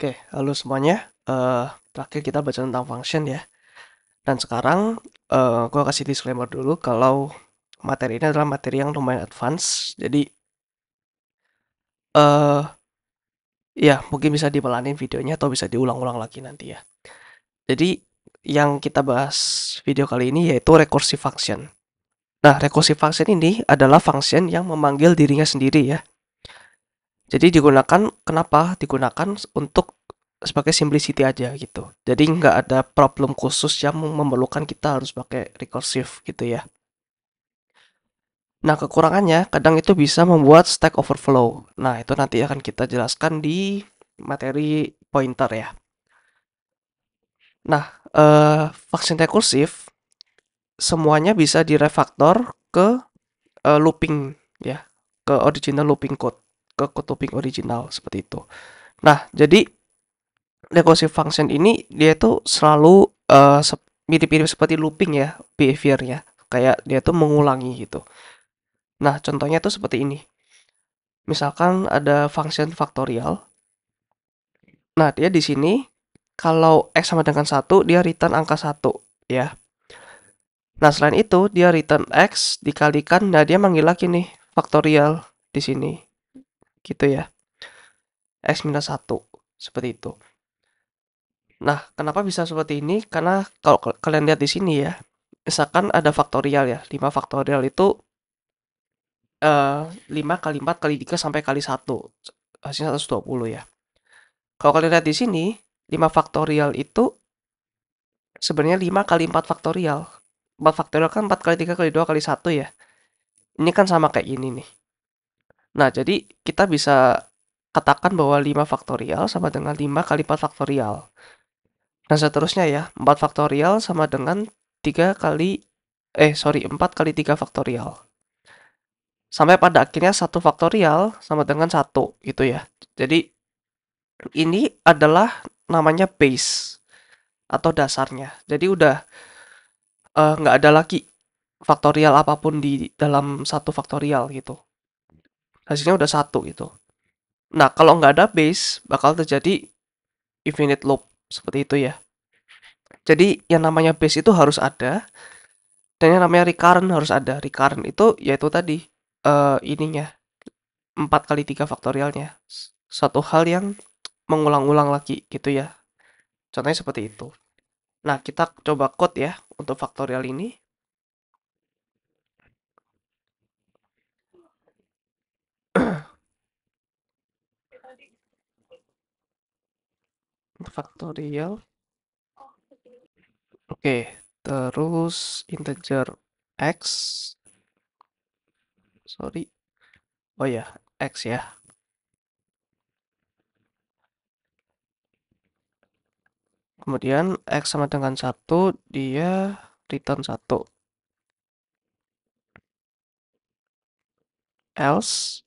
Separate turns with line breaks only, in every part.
Oke, halo semuanya. Terakhir kita baca tentang function ya. Dan sekarang gue kasih disclaimer dulu kalau materi ini adalah materi yang lumayan advance. Jadi eh ya mungkin bisa dipelanin videonya atau bisa diulang-ulang lagi nanti ya. Jadi yang kita bahas video kali ini yaitu recursive function. Nah, recursive function ini adalah function yang memanggil dirinya sendiri ya. Jadi digunakan, kenapa? Digunakan untuk sebagai simplicity aja gitu. Jadi nggak ada problem khusus yang memerlukan kita harus pakai recursive gitu ya. Nah, kekurangannya kadang itu bisa membuat stack overflow. Nah, itu nanti akan kita jelaskan di materi pointer ya. Nah, function recursive semuanya bisa direfactor ke looping ya, ke original looping code, ke code looping original seperti itu. Nah, jadi recursive function ini dia tuh selalu mirip-mirip seperti looping ya behaviornya. Kayak dia tuh mengulangi gitu. Nah, contohnya tuh seperti ini. Misalkan ada function faktorial. Nah, dia di sini kalau x sama dengan 1, dia return angka 1 ya. Nah, selain itu dia return x dikalikan, nah dia manggil lagi nih faktorial di sini. Gitu ya. X minus 1 seperti itu. Nah, kenapa bisa seperti ini? Karena kalau kalian lihat di sini ya, misalkan ada faktorial ya, 5 faktorial itu 5 kali 4 kali 3 sampai kali 1. Hasilnya 120 ya. Kalau kalian lihat di sini, 5 faktorial itu sebenarnya 5 kali 4 faktorial. 4 faktorial kan 4 kali 3 kali 2 kali 1 ya. Ini kan sama kayak gini nih. Nah, jadi kita bisa katakan bahwa 5 faktorial sama dengan 5 kali 4 faktorial. Dan seterusnya ya, 4 faktorial sama dengan 3 kali 4 kali 3 faktorial. Sampai pada akhirnya 1 faktorial sama dengan 1 gitu ya. Jadi ini adalah namanya base atau dasarnya. Jadi udah nggak ada lagi faktorial apapun di dalam satu faktorial gitu. Hasilnya udah satu gitu. Nah, kalau nggak ada base, bakal terjadi infinite loop seperti itu ya. Jadi yang namanya base itu harus ada, dan yang namanya recurrent harus ada. Recurrent itu yaitu tadi ininya 4 kali 3 faktorialnya. Satu hal yang mengulang-ulang lagi gitu ya. Contohnya seperti itu. Nah, kita coba code ya untuk faktorial ini. Untuk faktorial. Oke, terus integer x. Sorry. Oh ya, x ya. Kemudian x sama dengan 1, dia return 1. Else.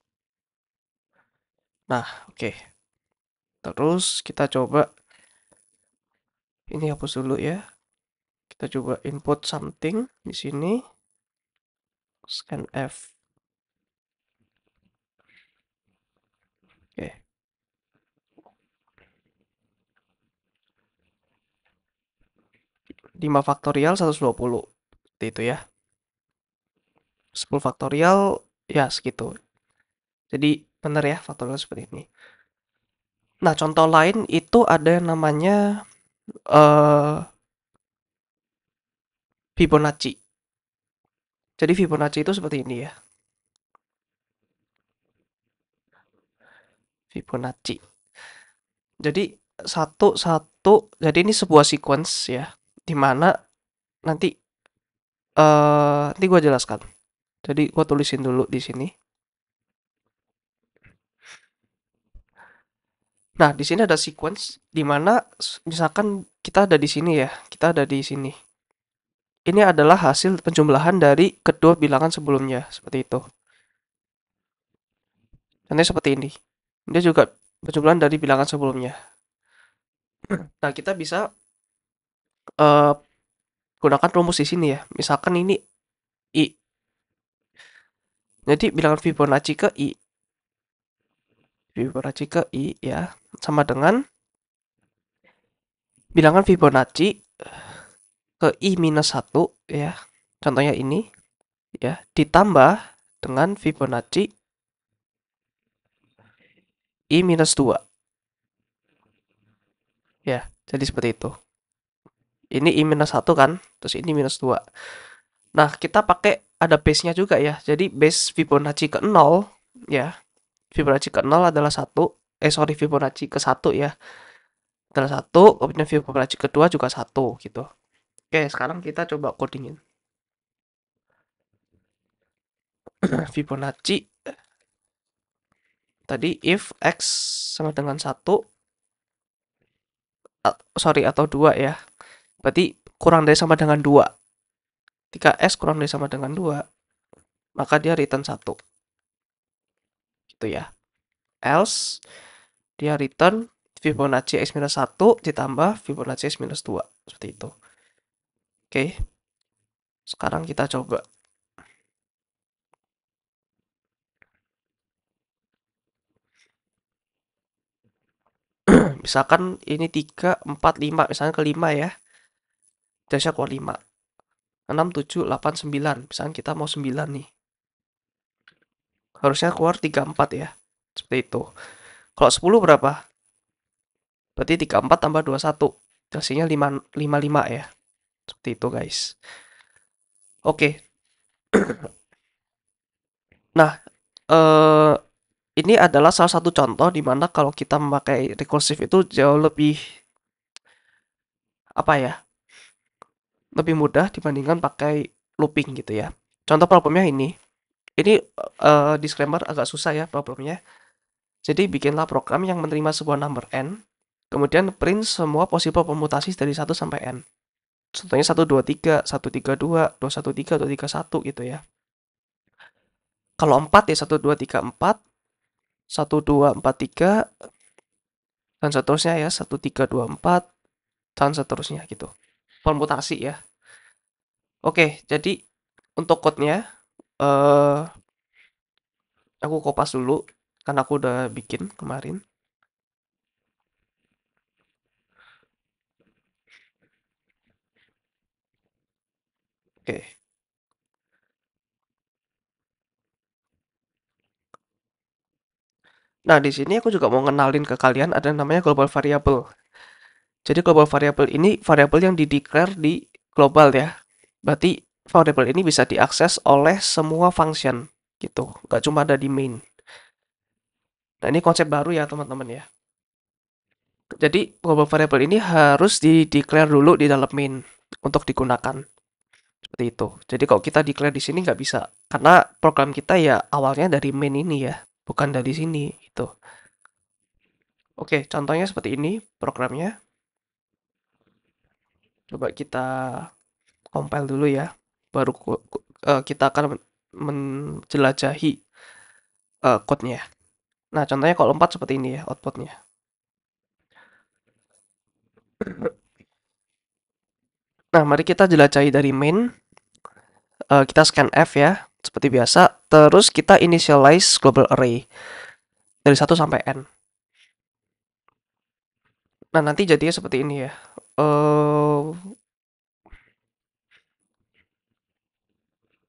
Nah, oke. Terus kita coba, ini hapus dulu ya. Kita coba input something di sini. Scanf. Oke. 5 faktorial 120. Seperti itu ya. 10 faktorial ya segitu. Jadi benar ya faktorial seperti ini. Nah, contoh lain itu ada yang namanya eh Fibonacci. Jadi Fibonacci itu seperti ini ya. Fibonacci. Jadi jadi ini sebuah sequence ya, di mana nanti nanti gue jelaskan. Jadi gue tulisin dulu di sini. Nah, di sini ada sequence di mana misalkan kita ada di sini ya, kita ada di sini. Ini adalah hasil penjumlahan dari kedua bilangan sebelumnya, seperti itu. Nanti seperti ini. Dia juga penjumlahan dari bilangan sebelumnya. Nah, kita bisa eh, gunakan rumus di sini ya. Misalkan ini I. Jadi bilangan Fibonacci ke I. Fibonacci ke I ya. Sama dengan bilangan Fibonacci ke I-1 ya. Contohnya ini ya, ditambah dengan Fibonacci I-2 ya. Jadi seperti itu. Ini I-1 kan, terus ini -2. Nah, kita pakai ada base-nya juga ya. Jadi base Fibonacci ke 0 ya. Fibonacci ke 0 adalah 1. Fibonacci ke 1 ya. Adalah 1, kemudian Fibonacci kedua juga 1 gitu. Oke, sekarang kita coba codingin. Fibonacci tadi if x sama dengan 1 atau 2 ya. Berarti kurang dari sama dengan 2. Ketika x kurang dari sama dengan 2, maka dia return 1. Gitu ya. Else dia return Fibonacci x-1 ditambah Fibonacci x-2. Seperti itu. Oke. Sekarang kita coba. Misalkan ini 3, 4, 5. Misalnya ke 5 ya. Dasnya keluar 5. 6, 7, 8, 9. Misalnya kita mau 9 nih. Harusnya keluar 3, 4 ya. Seperti itu. Kalau 10 berapa? Berarti 3, 4 tambah 2, 1. Hasilnya 5, 5, 5 ya. Seperti itu guys. Oke. Nah, ini adalah salah satu contoh di mana kalau kita memakai recursive itu jauh lebih apa ya? Lebih mudah dibandingkan pakai looping gitu ya. Contoh problemnya ini. Ini disclaimer agak susah ya problemnya. Jadi bikinlah program yang menerima sebuah number n, kemudian print semua possible permutasi dari 1 sampai n. Contohnya 123, 132, 213, 231 gitu ya. Kalau 4 ya 1234, 1243, dan seterusnya ya 1324, dan seterusnya gitu. Permutasi ya. Oke, jadi untuk code-nya aku kopas dulu karena aku udah bikin kemarin. Oke. Nah, di sini aku juga mau ngenalin ke kalian ada namanya global variable. Jadi global variable ini variabel yang dideclare di global ya. Berarti variabel ini bisa diakses oleh semua function gitu. Nggak cuma ada di main. Nah, ini konsep baru ya teman-teman ya. Jadi global variable ini harus di-declare dulu di dalam main untuk digunakan. Seperti itu. Jadi kalau kita declare di sini nggak bisa. Karena program kita ya awalnya dari main ini ya. Bukan dari sini gitu. Oke, contohnya seperti ini programnya. Coba kita compile dulu ya. Baru kita akan menjelajahi code-nya. Nah, contohnya kalau 4 seperti ini ya outputnya. Nah, mari kita jelajahi dari main. Kita scan F ya, seperti biasa. Terus kita initialize global array dari 1 sampai n. Nah, nanti jadinya seperti ini ya.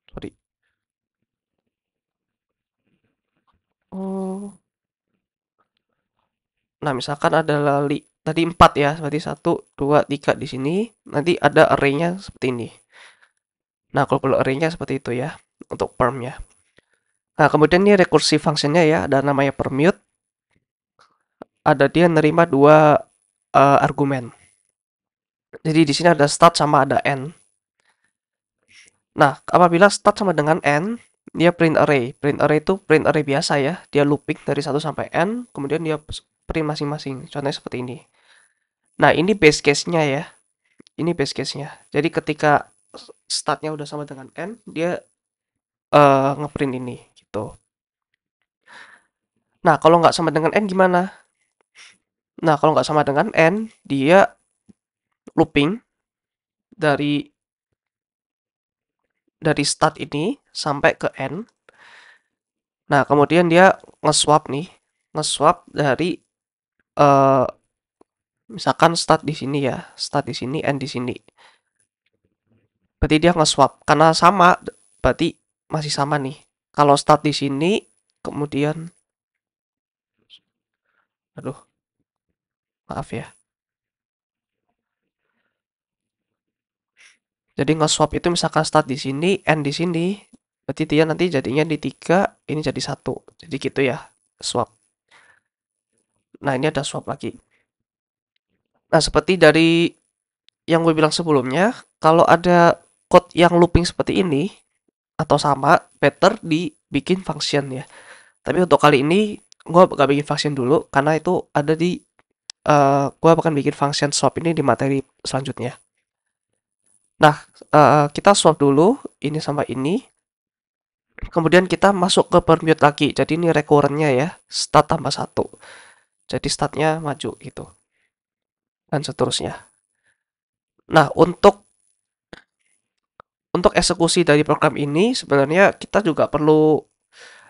Sorry. Nah, misalkan ada tadi 4 ya, berarti 1, 2, 3 di sini. Nanti ada array-nya seperti ini. Nah, global array-nya seperti itu ya, untuk perm-nya. Nah, kemudian ini recursive function-nya ya, ada namanya permute. Ada dia nerima 2 argumen. Jadi di sini ada start sama ada end. Nah, apabila start sama dengan n, dia print array. Print array itu print array biasa ya. Dia looping dari 1 sampai n, kemudian dia print masing-masing. Contohnya seperti ini. Nah, ini base case-nya ya. Ini base case-nya. Jadi ketika startnya udah sama dengan n, dia ngeprint ini gitu. Nah, kalau nggak sama dengan n gimana? Nah, kalau nggak sama dengan n, dia looping dari start ini sampai ke n. Nah, kemudian dia nge-swap nih, nge-swap dari Misalkan start di sini ya, start di sini, end di sini. Berarti dia nge-swap. Karena sama, berarti masih sama nih. Kalau start di sini, kemudian, aduh, maaf ya. Jadi nge-swap itu misalkan start di sini, end di sini. Berarti dia nanti jadinya di 3, ini jadi 1. Jadi gitu ya, swap. Nah, ini ada swap lagi. Nah, seperti dari yang gue bilang sebelumnya, kalau ada code yang looping seperti ini, atau sama, better dibikin function ya. Tapi untuk kali ini, gue gak bikin function dulu, karena itu ada di, gue akan bikin function swap ini di materi selanjutnya. Nah, kita swap dulu, ini sama ini. Kemudian kita masuk ke permute lagi. Jadi ini recurrent-nya ya, start tambah 1. Jadi startnya maju gitu. Dan seterusnya. Nah, untuk eksekusi dari program ini sebenarnya kita juga perlu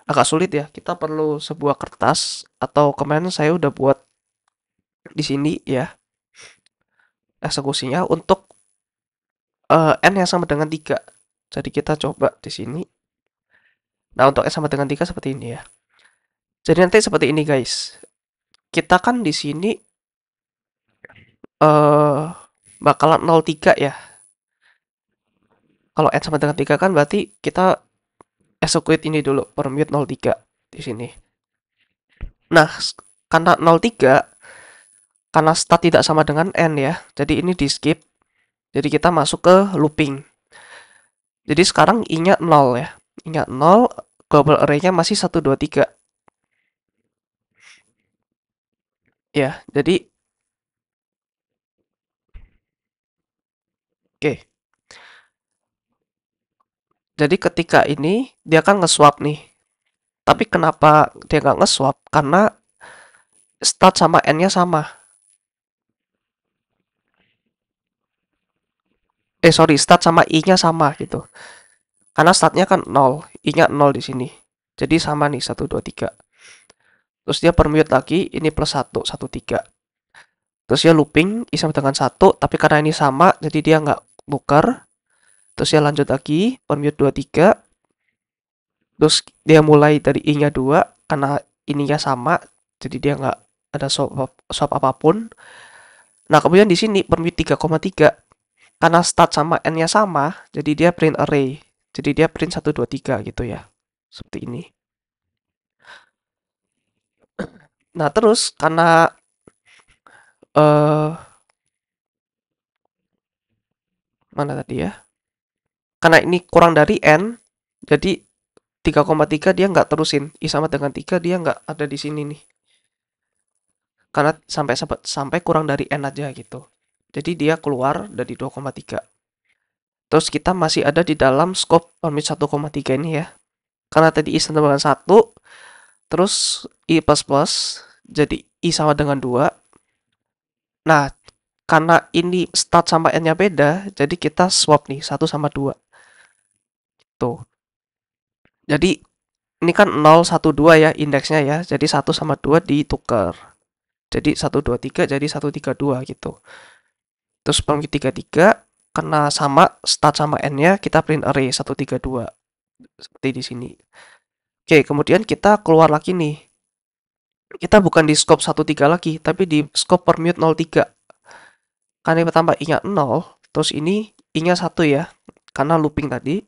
agak sulit ya. Kita perlu sebuah kertas atau kemarin saya udah buat di sini ya eksekusinya untuk n yang sama dengan 3. Jadi kita coba di sini. Nah, untuk n sama dengan 3 seperti ini ya. Jadi nanti seperti ini guys. Kita kan di sini eh bakalan 03 ya. Kalau n sama dengan 3 kan berarti kita execute ini dulu, permute 03 di sini. Nah, karena 03, karena start tidak sama dengan n ya, jadi ini di skip. Jadi kita masuk ke looping. Jadi sekarang i-nya 0 ya. I-nya 0, global array-nya masih 1, 2, 3. Ya, jadi oke. Jadi ketika ini dia kan nge-swap nih. Tapi kenapa dia nggak nge-swap? Karena start sama n-nya sama. Sorry, start sama i-nya sama gitu. Karena startnya kan 0, i-nya 0 di sini. Jadi sama nih 1, 2, 3. Terus dia permute lagi, ini plus 1, 1, 3. Terus dia looping, i sama dengan 1, tapi karena ini sama, jadi dia nggak tukar. Terus dia lanjut lagi, permute 2, 3. Terus dia mulai dari i-nya 2, karena ininya sama, jadi dia nggak ada swap apapun. Nah, kemudian di sini permute 3,3. Karena start sama n-nya sama, jadi dia print array. Jadi dia print 1, 2, 3 gitu ya. Seperti ini. Nah, terus karena mana tadi ya? Karena ini kurang dari n, jadi 3,3 dia nggak terusin. I sama dengan 3 dia nggak ada di sini nih. Karena sampai kurang dari n aja gitu. Jadi dia keluar dari 2,3. Terus kita masih ada di dalam scope permit 1,3 ini ya. Karena tadi i sama dengan 1, terus i plus plus, jadi i sama dengan 2. Nah, karena ini start sama n-nya beda, jadi kita swap nih, 1 sama 2. Tuh. Jadi, ini kan 0, 1, 2 ya indeksnya ya. Jadi 1 sama 2 ditukar. Jadi 1, 2, 3 jadi 1, 3, 2 gitu. Terus print 3, 3, karena sama start sama n-nya, kita print array 1, 3, 2. Seperti di sini. Oke, kemudian kita keluar lagi nih. Kita bukan di scope 1, 3 lagi, tapi di scope permute 0, 3. Karena yang pertama i-nya 0, terus ini i-nya 1 ya. Karena looping tadi.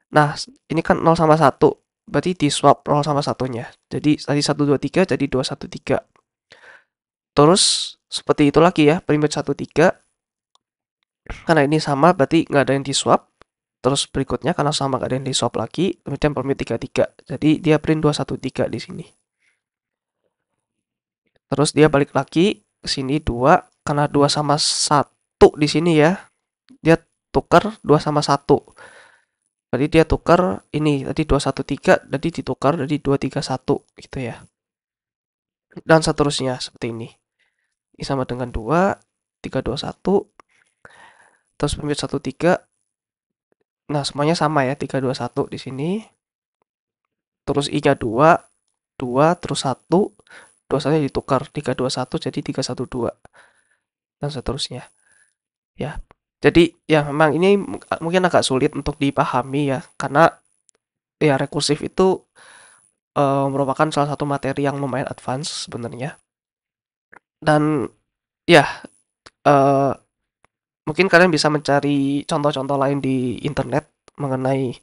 Nah, ini kan 0 sama 1. Berarti di swap 0 sama 1-nya. Jadi tadi 1, 2, 3 jadi 2, 1, 3. Terus seperti itu lagi ya, print 1, 3. Karena ini sama berarti nggak ada yang di swap. Terus berikutnya karena sama nggak ada yang di swap lagi, kemudian permute 3, 3. Jadi dia print 2, 1, 3 di sini. Terus dia balik lagi ke sini 2, karena 2 sama 1 di sini ya. Dia tukar 2 sama 1. Berarti dia tukar ini tadi 2, 1, 3, jadi ditukar jadi 2, 3, 1 gitu ya. Dan seterusnya seperti ini. I sama dengan 2, 3, 2, 1. Terus permute 1, 3. Nah, semuanya sama ya, 3, 2, 1 di sini. Terus i-nya 2, 2, terus 1. 2 1 ditukar, 3, 2, 1 jadi 3, 1, 2. dan seterusnya. Ya. Jadi ya memang ini mungkin agak sulit untuk dipahami ya, karena ya rekursif itu merupakan salah satu materi yang lumayan advance sebenarnya. Dan ya eh, mungkin kalian bisa mencari contoh-contoh lain di internet mengenai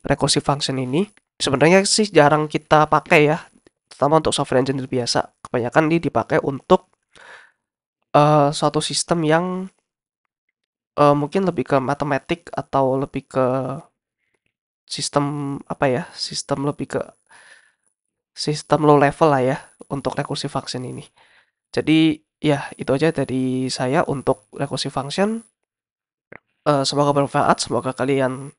recursive function ini. Sebenarnya sih jarang kita pakai ya, terutama untuk software engineer biasa. Kebanyakan ini dipakai untuk suatu sistem yang mungkin lebih ke matematik atau lebih ke sistem apa ya? Sistem low level lah ya untuk recursive function ini. Jadi ya itu aja dari saya untuk recursive function. Semoga bermanfaat, semoga kalian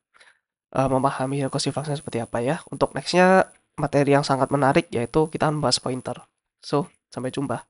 memahami recursive function seperti apa ya. Untuk nextnya materi yang sangat menarik yaitu kita membahas pointer. So, sampai jumpa.